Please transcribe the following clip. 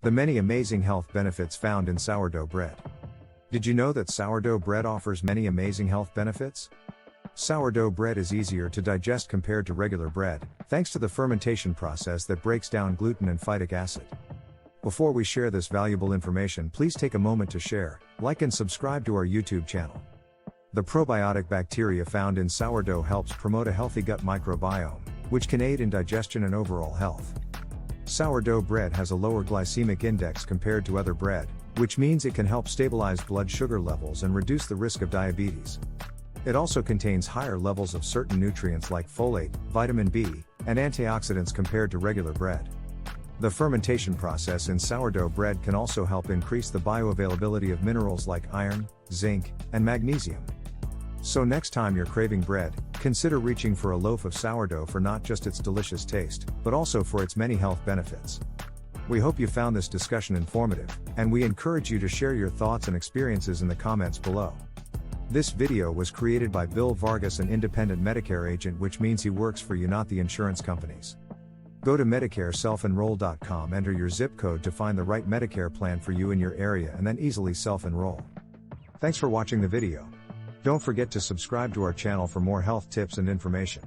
The many amazing health benefits found in sourdough bread. Did you know that sourdough bread offers many amazing health benefits? Sourdough bread is easier to digest compared to regular bread, thanks to the fermentation process that breaks down gluten and phytic acid. Before we share this valuable information, please take a moment to share, like and subscribe to our YouTube channel. The probiotic bacteria found in sourdough helps promote a healthy gut microbiome, which can aid in digestion and overall health. Sourdough bread has a lower glycemic index compared to other bread, which means it can help stabilize blood sugar levels and reduce the risk of diabetes. It also contains higher levels of certain nutrients like folate, vitamin B, and antioxidants compared to regular bread. The fermentation process in sourdough bread can also help increase the bioavailability of minerals like iron, zinc, and magnesium. So next time you're craving bread, consider reaching for a loaf of sourdough for not just its delicious taste, but also for its many health benefits. We hope you found this discussion informative, and we encourage you to share your thoughts and experiences in the comments below. This video was created by Bill Vargas, an independent Medicare agent, which means he works for you, not the insurance companies. Go to MedicareSelfEnroll.com, enter your zip code to find the right Medicare plan for you in your area, and then easily self-enroll. Thanks for watching the video. Don't forget to subscribe to our channel for more health tips and information.